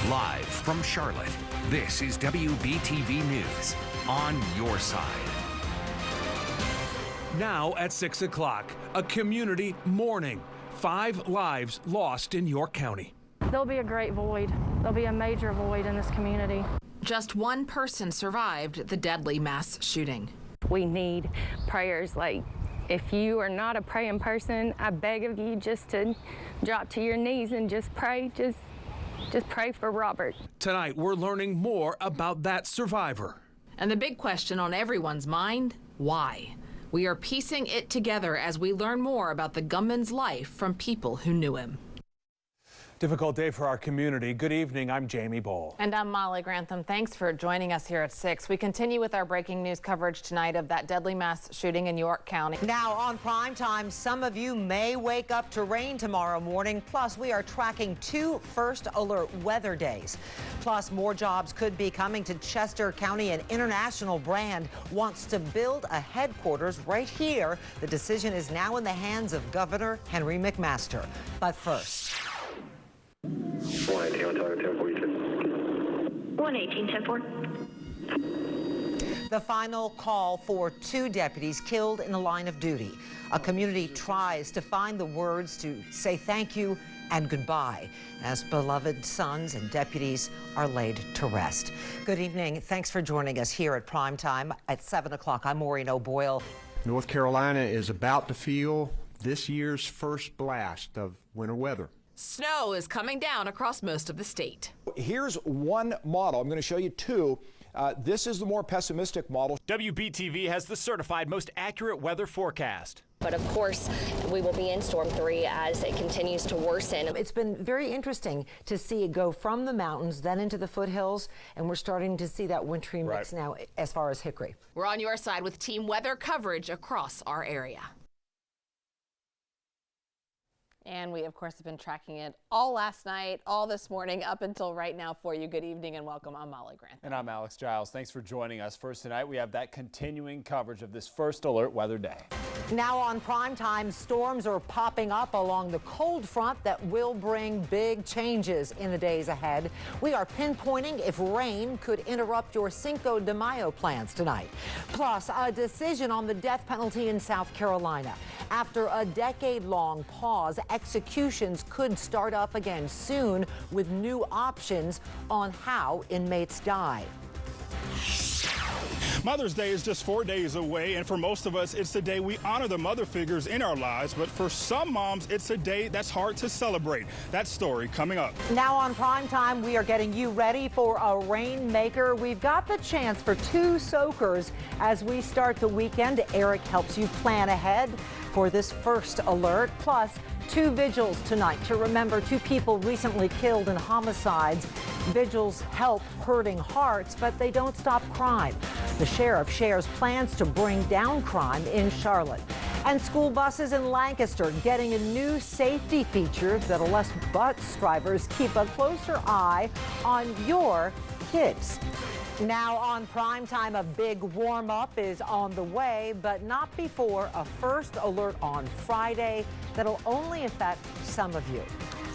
Live from Charlotte, this is WBTV News on your side. Now at 6 o'clock, a community mourning. 5 lives lost in York County. There'll be a great void. There'll be a major void in this community. Just one person survived the deadly mass shooting. We need prayers. Like, if you are not a praying person, I beg of you just to drop to your knees and just pray. Just pray for Robert. Tonight, we're learning more about that survivor. And the big question on everyone's mind, why? We are piecing it together as we learn more about the gunman's life from people who knew him. Difficult day for our community. Good evening, I'm Jamie Ball. And I'm Molly Grantham. Thanks for joining us here at 6. We continue with our breaking news coverage tonight of that deadly mass shooting in York County. Now on primetime, some of you may wake up to rain tomorrow morning. Plus, we are tracking 2 first alert weather days. Plus, more jobs could be coming to Chester County. An international brand wants to build a headquarters right here. The decision is now in the hands of Governor Henry McMaster. But first. 118-10-4. The final call for 2 deputies killed in the line of duty. A community tries to find the words to say thank you and goodbye as beloved sons and deputies are laid to rest. Good evening. Thanks for joining us here at Primetime at 7 o'clock. I'm Maureen O'Boyle. North Carolina is about to feel this year's first blast of winter weather. Snow is coming down across most of the state. Here's one model. I'm going to show you 2. This is the more pessimistic model. WBTV has the certified most accurate weather forecast. But of course, we will be in Storm 3 as it continues to worsen. It's been very interesting to see it go from the mountains, then into the foothills, and we're starting to see that wintry mix now as far as Hickory. We're on your side with team weather coverage across our area. And we, of course, have been tracking it all last night, all this morning, up until right now for you. Good evening and welcome. I'm Molly Grantham. And I'm Alex Giles. Thanks for joining us. First tonight, we have that continuing coverage of this first alert weather day. Now on primetime, storms are popping up along the cold front that will bring big changes in the days ahead. We are pinpointing if rain could interrupt your Cinco de Mayo plans tonight. Plus, a decision on the death penalty in South Carolina. After a decade-long pause, executions could start up again soon with new options on how inmates die. Mother's Day is just 4 days away, and for most of us, it's the day we honor the mother figures in our lives. But for some moms, it's a day that's hard to celebrate. That story coming up. Now on primetime, we are getting you ready for a rainmaker. We've got the chance for 2 soakers as we start the weekend. Eric helps you plan ahead for this first alert. Plus, 2 vigils tonight to remember 2 people recently killed in homicides. Vigils help hurting hearts, but they don't stop crime. The sheriff shares plans to bring down crime in Charlotte. And school buses in Lancaster getting a new safety feature that'll let bus drivers keep a closer eye on your kids. Now on primetime, a big warm-up is on the way, but not before a first alert on Friday that'll only affect some of you.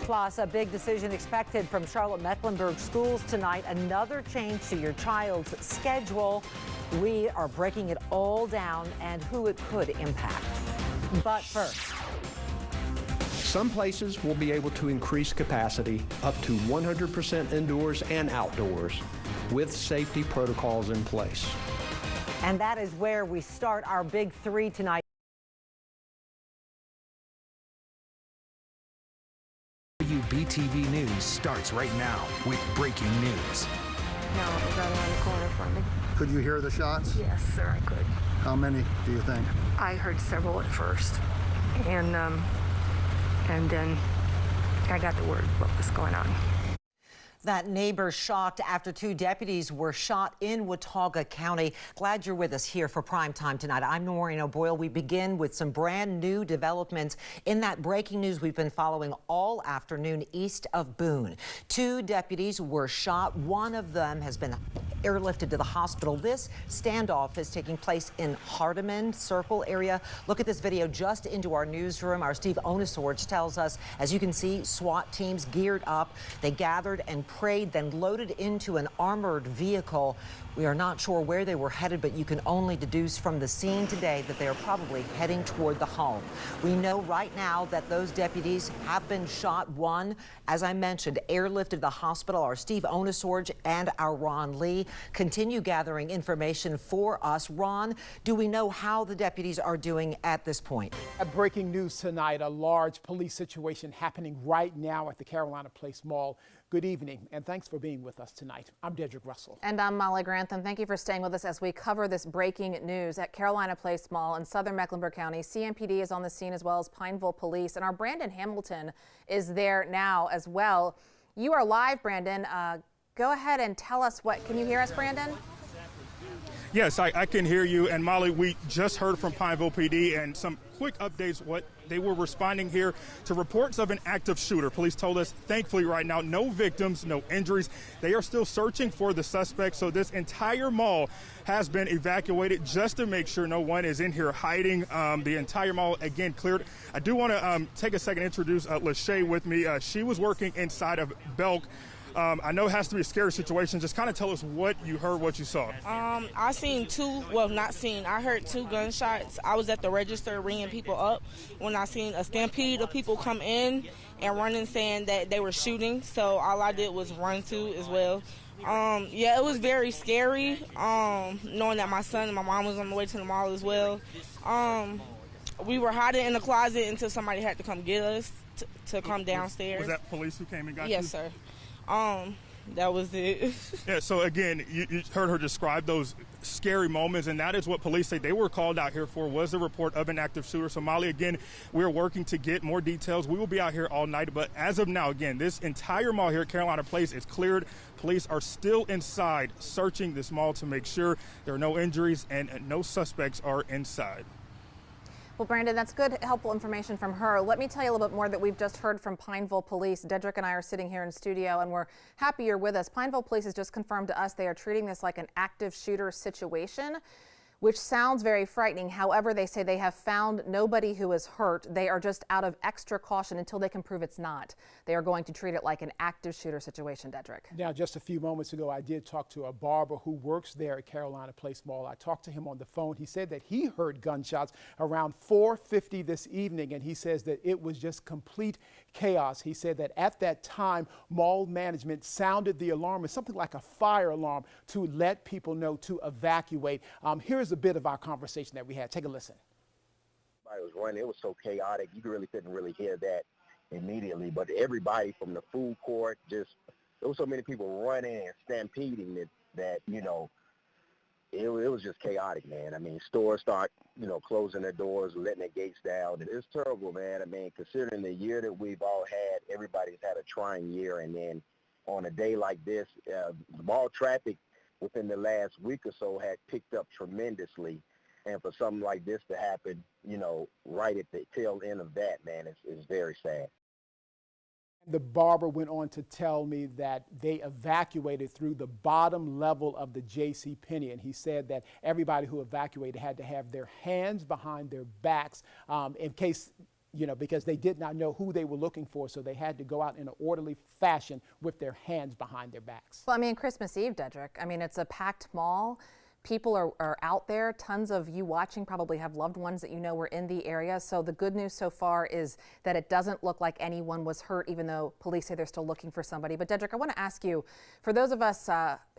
Plus, a big decision expected from Charlotte-Mecklenburg schools tonight, another change to your child's schedule. We are breaking it all down and who it could impact. But first, Some places will be able to increase capacity up to 100% indoors and outdoors with safety protocols in place. And that is where we start our big 3 tonight. WBTV News starts right now with breaking news. No, it was right around the corner from me. Could you hear the shots? Yes, sir, I could. How many do you think? I heard several at first, and then I got the word what was going on. That neighbor shocked after 2 deputies were shot in Watauga County. Glad you're with us here for Prime Time tonight. I'm Maureen O'Boyle. We begin with some brand new developments in that breaking news we've been following all afternoon east of Boone. 2 deputies were shot. One of them has been airlifted to the hospital. This standoff is taking place in Hardeman Circle area. Look at this video just into our newsroom. Our Steve Onesorge tells us, as you can see, SWAT teams geared up. They gathered and prayed, then loaded into an armored vehicle. We are not sure where they were headed, but you can only deduce from the scene today that they are probably heading toward the home. We know right now that those deputies have been shot. One, as I mentioned, airlifted to the hospital. Our Steve Onesorge and our Ron Lee continue gathering information for us. Ron, do we know how the deputies are doing at this point? Breaking news tonight, a large police situation happening right now at the Carolina Place Mall. Good evening, and thanks for being with us tonight. I'm Dedrick Russell. And I'm Molly Grantham. Thank you for staying with us as we cover this breaking news at Carolina Place Mall in southern Mecklenburg County. CMPD is on the scene as well as Pineville Police, and our Brandon Hamilton is there now as well. You are live, Brandon. Go ahead and tell us can you hear us, Brandon? Yes, I can hear you. And Molly, we just heard from Pineville PD and some quick updates what they were responding here to reports of an active shooter. Police told us, thankfully right now, no victims, no injuries. They are still searching for the suspect. So this entire mall has been evacuated just to make sure no one is in here hiding. The entire mall, again, cleared. I do want to take a second to introduce Lachey with me. She was working inside of Belk. I know it has to be a scary situation. Just kind of tell us what you heard, what you saw. I seen I heard 2 gunshots. I was at the register ringing people up when I seen a stampede of people come in and running saying that they were shooting. So all I did was run to as well. Yeah, it was very scary, knowing that my son and my mom was on the way to the mall as well. We were hiding in the closet until somebody had to come get us to come downstairs. Was that police who came and got you? Yes, sir. That was it. Yeah, so again, you heard her describe those scary moments, and that is what police say they were called out here for, was the report of an active shooter. So Molly, again, we're working to get more details. We will be out here all night, but as of now, again, this entire mall here at Carolina Place is cleared. Police are still inside searching this mall to make sure there are no injuries and no suspects are inside. Well, Brandon, that's good, helpful information from her. Let me tell you a little bit more that we've just heard from Pineville Police. Dedrick and I are sitting here in studio, and we're happy you're with us. Pineville Police has just confirmed to us they are treating this like an active shooter situation, which sounds very frightening. However, they say they have found nobody who is hurt. They are just out of extra caution until they can prove it's not. They are going to treat it like an active shooter situation, Dedrick. Now, just a few moments ago, I did talk to a barber who works there at Carolina Place Mall. I talked to him on the phone. He said that he heard gunshots around 4:50 this evening, and he says that it was just complete chaos. He said that at that time, mall management sounded the alarm, it's something like a fire alarm, to let people know to evacuate. Here's a bit of our conversation that we had. Take a listen. Everybody was running. It was so chaotic. You couldn't really hear that immediately. But everybody from the food court, there was so many people running and stampeding that it was just chaotic, man. I mean, stores start, closing their doors, letting their gates down. It's terrible, man. I mean, considering the year that we've all had, everybody's had a trying year. And then on a day like this, mall traffic within the last week or so had picked up tremendously. And for something like this to happen, right at the tail end of that, man, it's very sad. The barber went on to tell me that they evacuated through the bottom level of the JCPenney, and he said that everybody who evacuated had to have their hands behind their backs in case, because they did not know who they were looking for, so they had to go out in an orderly fashion with their hands behind their backs. Well, I mean, Christmas Eve, Dedrick. I mean, it's a packed mall. People are out there. Tons of you watching probably have loved ones that were in the area. So the good news so far is that it doesn't look like anyone was hurt, even though police say they're still looking for somebody. But Dedrick, I want to ask you, for those of us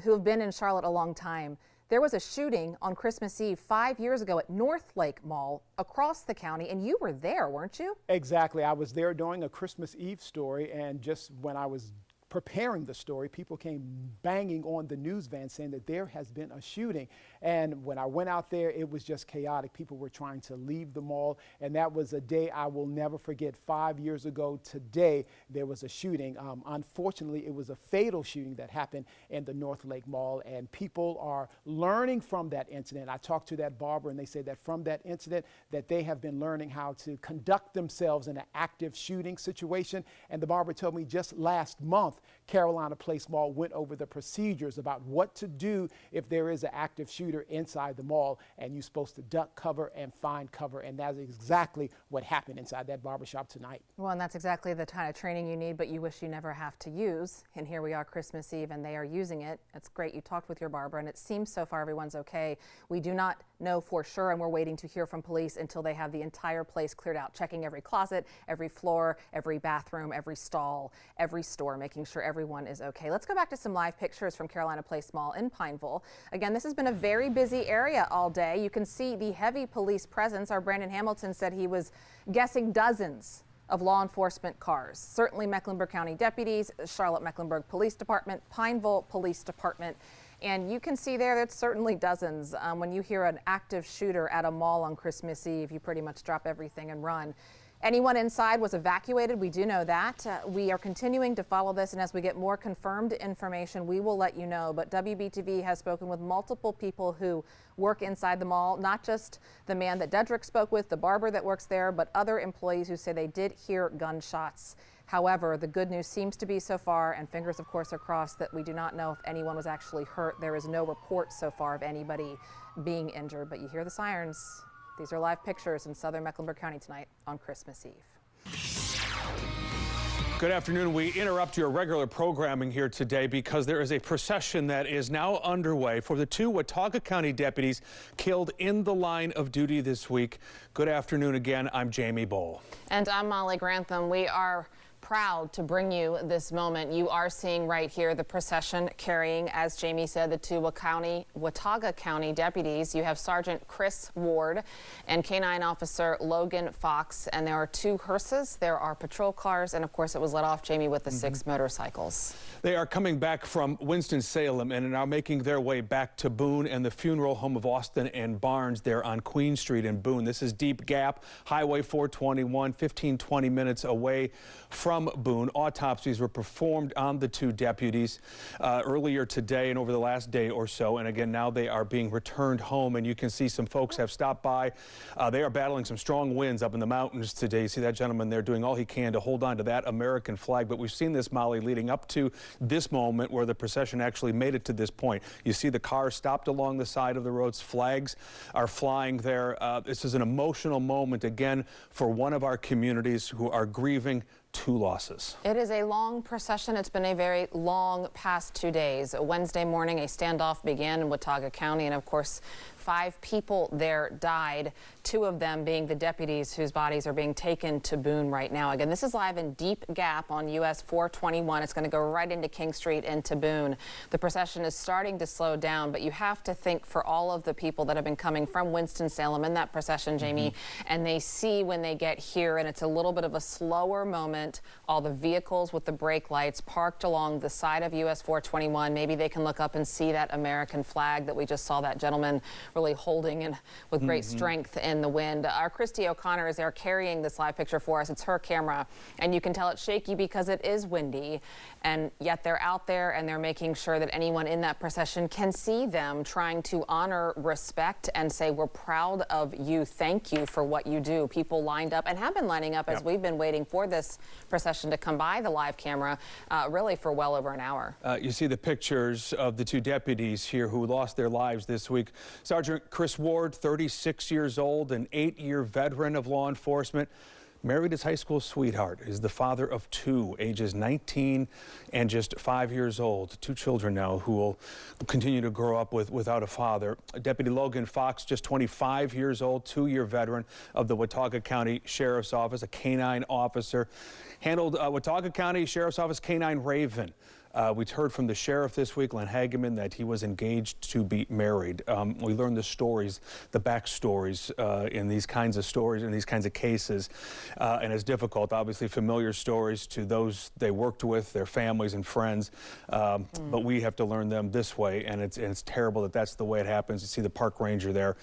who have been in Charlotte a long time, there was a shooting on Christmas Eve 5 years ago at North Lake Mall across the county, and you were there, weren't you? Exactly. I was there doing a Christmas Eve story, and just when I was preparing the story, people came banging on the news van saying that there has been a shooting. And when I went out there, it was just chaotic. People were trying to leave the mall, and that was a day I will never forget. 5 years ago today, there was a shooting. Unfortunately, it was a fatal shooting that happened in the North Lake Mall, and people are learning from that incident. I talked to that barber, and they said that from that incident that they have been learning how to conduct themselves in an active shooting situation. And the barber told me just last month South Carolina Place Mall went over the procedures about what to do if there is an active shooter inside the mall, and you're supposed to duck cover and find cover, and that's exactly what happened inside that barbershop tonight. Well, and that's exactly the kind of training you need, but you wish you never have to use. And here we are Christmas Eve, and they are using it. It's great. You talked with your barber, and it seems so far everyone's okay. We do not know for sure, and we're waiting to hear from police until they have the entire place cleared out, checking every closet, every floor, every bathroom, every stall, every store, making sure everyone is okay. Let's go back to some live pictures from Carolina Place Mall in Pineville. Again, this has been a very busy area all day. You can see the heavy police presence. Our Brandon Hamilton said he was guessing dozens of law enforcement cars. Certainly Mecklenburg County deputies, Charlotte-Mecklenburg Police Department, Pineville Police Department. And you can see there that's certainly dozens. When you hear an active shooter at a mall on Christmas Eve, you pretty much drop everything and run. Anyone inside was evacuated. We do know that. We are continuing to follow this, and as we get more confirmed information, we will let you know. But WBTV has spoken with multiple people who work inside the mall, not just the man that Dedrick spoke with, the barber that works there, but other employees who say they did hear gunshots. However, the good news seems to be so far, and fingers of course are crossed, that we do not know if anyone was actually hurt. There is no report so far of anybody being injured, but you hear the sirens. These are live pictures in southern Mecklenburg County tonight on Christmas Eve. Good afternoon. We interrupt your regular programming here today because there is a procession that is now underway for the two Watauga County deputies killed in the line of duty this week. Good afternoon again. I'm Jamie Bowl. And I'm Molly Grantham. We are proud to bring you this moment. You are seeing right here the procession carrying, as Jamie said, the two Watauga County deputies. You have Sergeant Chris Ward and K-9 Officer Logan Fox, and there are two hearses, there are patrol cars, and of course it was let off, Jamie, with the 6 motorcycles. They are coming back from Winston-Salem and are now making their way back to Boone and the funeral home of Austin and Barnes there on Queen Street in Boone. This is Deep Gap, Highway 421, 15-20 minutes away from Boone. Autopsies were performed on the two deputies earlier today and over the last day or so, and again now they are being returned home, and you can see some folks have stopped by. They are battling some strong winds up in the mountains today. You see that gentleman there doing all he can to hold on to that American flag, but we've seen this, Molly, leading up to this moment where the procession actually made it to this point. You see the cars stopped along the side of the roads, flags are flying there. This is an emotional moment again for one of our communities who are grieving two losses. It is a long procession. It's been a very long past 2 days. Wednesday morning, a standoff began in Watauga County, and of course, 5 people there died, 2 of them being the deputies whose bodies are being taken to Boone right now. Again, this is live in Deep Gap on US 421. It's going to go right into King Street into Boone. The procession is starting to slow down, but you have to think for all of the people that have been coming from Winston-Salem in that procession, Jamie, and they see when they get here, and it's a little bit of a slower moment. All the vehicles with the brake lights parked along the side of US 421. Maybe they can look up and see that American flag that we just saw that gentleman really holding and with great strength in the wind. Our Christy O'Connor is there carrying this live picture for us. It's her camera, and you can tell it's shaky because it is windy, and yet they're out there and they're making sure that anyone in that procession can see them, trying to honor, respect, and say, we're proud of you. Thank you for what you do. People lined up and have been lining up as we've been waiting for this procession to come by the live camera really for well over an hour. You see the pictures of the two deputies here who lost their lives this week. Sergeant Chris Ward, 36 years old, an 8-year veteran of law enforcement, married his high school sweetheart, is the father of 2, ages 19 and just 5 years old. 2 children now who will continue to grow up without a father. Deputy Logan Fox, just 25 years old, 2-year veteran of the Watauga County Sheriff's Office, a K-9 officer, handled Watauga County Sheriff's Office K-9 Raven. We heard from the sheriff this week, Len Hageman, that he was engaged to be married. We learned the stories, the backstories in these kinds of stories, in these kinds of cases. And it's difficult, obviously, familiar stories to those they worked with, their families and friends. But we have to learn them this way, and it's terrible that that's the way it happens. You see the park ranger there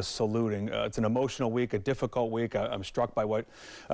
saluting. It's an emotional week, a difficult week. I'm struck by what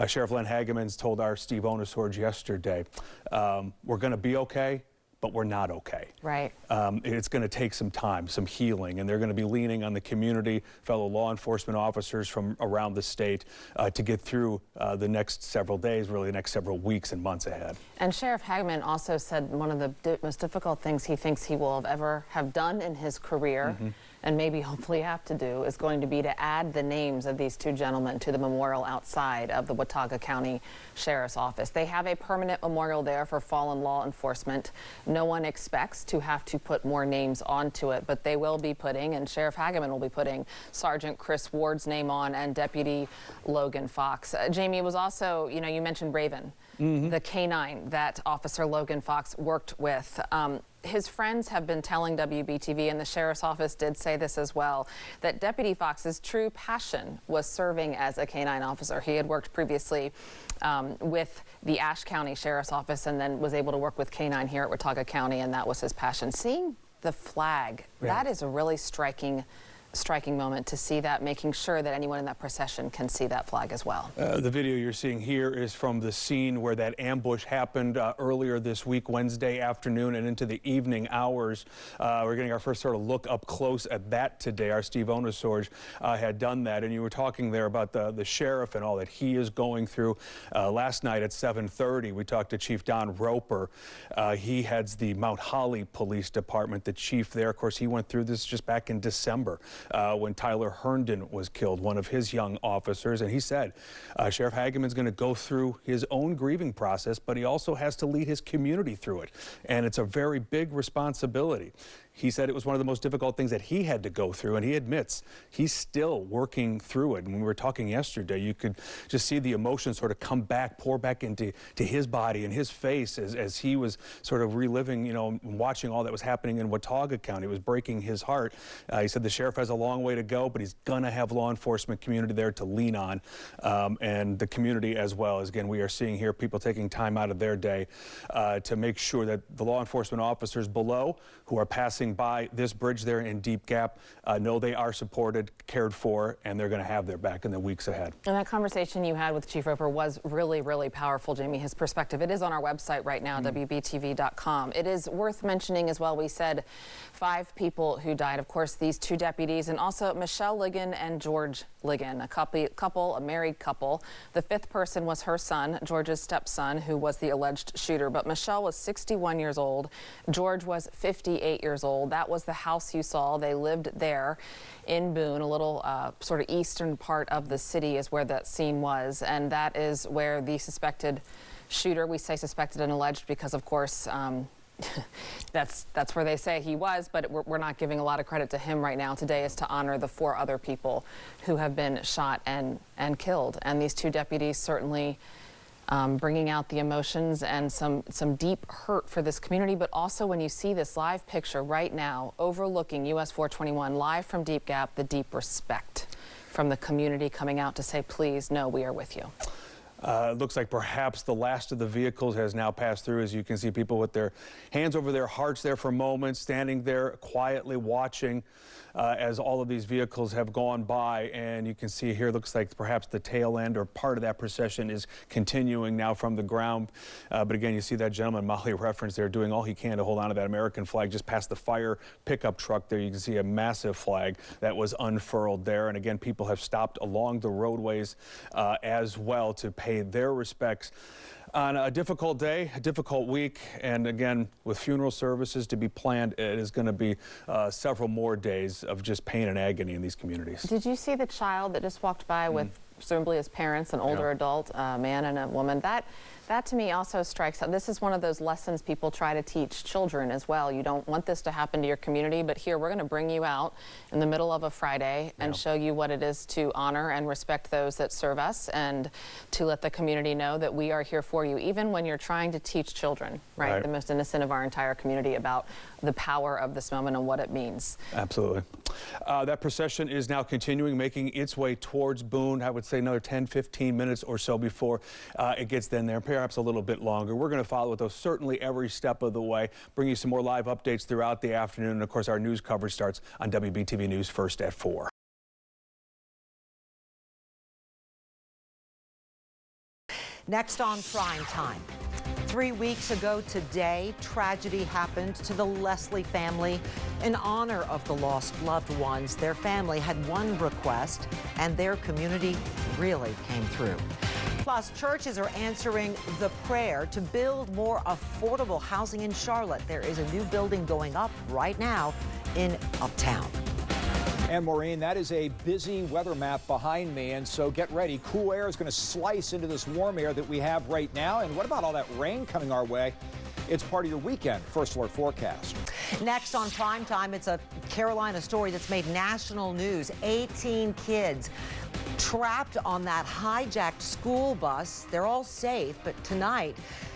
Sheriff Len Hageman's told our Steve Onissorge yesterday. We're going to be okay, but we're not okay. Right. It's going to take some time, some healing, and they're going to be leaning on the community, fellow law enforcement officers from around the state to get through the next several days, really the next several weeks and months ahead. And Sheriff Hageman also said one of the most difficult things he thinks he will ever have done in his career, and maybe hopefully have to do, is going to be to add the names of these two gentlemen to the memorial outside of the Watauga County Sheriff's Office. They have a permanent memorial there for fallen law enforcement. No one expects to have to put more names onto it, but they will be putting, and Sheriff Hageman will be putting, Sergeant Chris Ward's name on and Deputy Logan Fox. Jamie, it was also, you know, you mentioned Raven, the canine that Officer Logan Fox worked with. His friends have been telling WBTV, and the Sheriff's Office did say this as well, that Deputy Fox's true passion was serving as a canine officer. He had worked previously with the Ashe County Sheriff's Office and then was able to work with canine here at Watauga County, and that was his passion. Seeing the flag, that is a really striking moment to see that, making sure that anyone in that procession can see that flag as well. The video you're seeing here is from the scene where that ambush happened earlier this week, Wednesday afternoon and into the evening hours. We're getting our first sort of look up close at that today. Our Steve Onosorge had done that, and you were talking there about the sheriff and all that he is going through. Last night at 7:30, we talked to Chief Don Roper. He heads the Mount Holly Police Department. The chief there, of course, he went through this just back in December. When Tyler Herndon was killed, one of his young officers. And he said Sheriff Hageman's going to go through his own grieving process, but he also has to lead his community through it. And it's a very big responsibility. He said it was one of the most difficult things that he had to go through, and he admits he's still working through it. And when we were talking yesterday, you could just see the emotions sort of come back, pour back into his body and his face as he was sort of reliving, you know, watching all that was happening in Watauga County. It was breaking his heart. He said the sheriff has a long way to go, but he's going to have law enforcement community there to lean on, and the community as well. As again, we are seeing here people taking time out of their day to make sure that the law enforcement officers below who are passing by this bridge there in Deep Gap know they are supported, cared for, and they're going to have their back in the weeks ahead. And that conversation you had with Chief Roper was really, really powerful, Jamie. His perspective, it is on our website right now, WBTV.com. It is worth mentioning as well, we said 5 people who died. Of course, these 2 deputies, and also Michelle Ligon and George Ligon, a married couple. The 5th person was her son, George's stepson, who was the alleged shooter. But Michelle was 61 years old. George was 58 years old. That was the house you saw. They lived there in Boone, a little sort of eastern part of the city is where that scene was. And that is where the suspected shooter, we say suspected and alleged because, of course, that's where they say he was, but we're not giving a lot of credit to him right now. Today is to honor the 4 other people who have been shot and killed. And these 2 deputies certainly bringing out the emotions and some deep hurt for this community. But also when you see this live picture right now overlooking US 421 live from Deep Gap, the deep respect from the community coming out to say, please, no, we are with you. It looks like perhaps the last of the vehicles has now passed through. As you can see, people with their hands over their hearts there for moments, standing there quietly watching as all of these vehicles have gone by. And you can see here, looks like perhaps the tail end or part of that procession is continuing now from the ground. But again, you see that gentleman Molly referenced there doing all he can to hold on to that American flag just past the fire pickup truck there. You can see a massive flag that was unfurled there. And again, people have stopped along the roadways as well to pay their respects on a difficult day, a difficult week, and again, with funeral services to be planned, it is going to be several more days of just pain and agony in these communities. Did you see the child that just walked by with presumably his parents, an older adult, a man and a woman? That to me also strikes out. This is one of those lessons people try to teach children as well. You don't want this to happen to your community, but here we're going to bring you out in the middle of a Friday and show you what it is to honor and respect those that serve us, and to let the community know that we are here for you, even when you're trying to teach children, right? The most innocent of our entire community, about the power of this moment and what it means. Absolutely. That procession is now continuing, making its way towards Boone. I would say another 10, 15 minutes or so before it gets then there, perhaps a little bit longer. We're going to follow it, though, certainly every step of the way, bring you some more live updates throughout the afternoon. And, of course, our news coverage starts on WBTV News first at 4. Next on Prime Time. 3 weeks ago today, tragedy happened to the Leslie family. In honor of the lost loved ones, their family had one request, and their community really came through. Plus, churches are answering the prayer to build more affordable housing in Charlotte. There is a new building going up right now in Uptown. And Maureen, that is a busy weather map behind me, and so get ready. Cool air is going to slice into this warm air that we have right now. And what about all that rain coming our way? It's part of your weekend First Alert forecast. Next on Primetime, it's a Carolina story that's made national news. 18 kids trapped on that hijacked school bus. They're all safe, but tonight,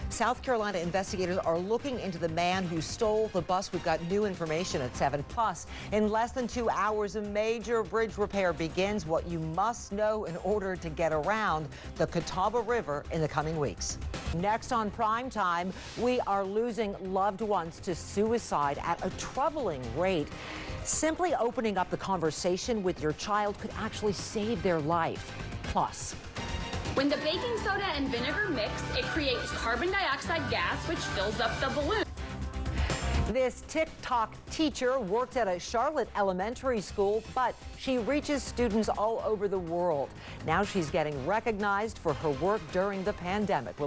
South Carolina investigators are looking into the man who stole the bus. We've got new information at 7. Plus, in less than 2 hours, a major bridge repair begins. What you must know in order to get around the Catawba River in the coming weeks. Next on Primetime, we are losing loved ones to suicide at a troubling rate. Simply opening up the conversation with your child could actually save their life. Plus, when the baking soda and vinegar mix, it creates carbon dioxide gas, which fills up the balloon. this TikTok teacher works at a Charlotte elementary school, but she reaches students all over the world. Now she's getting recognized for her work during the pandemic.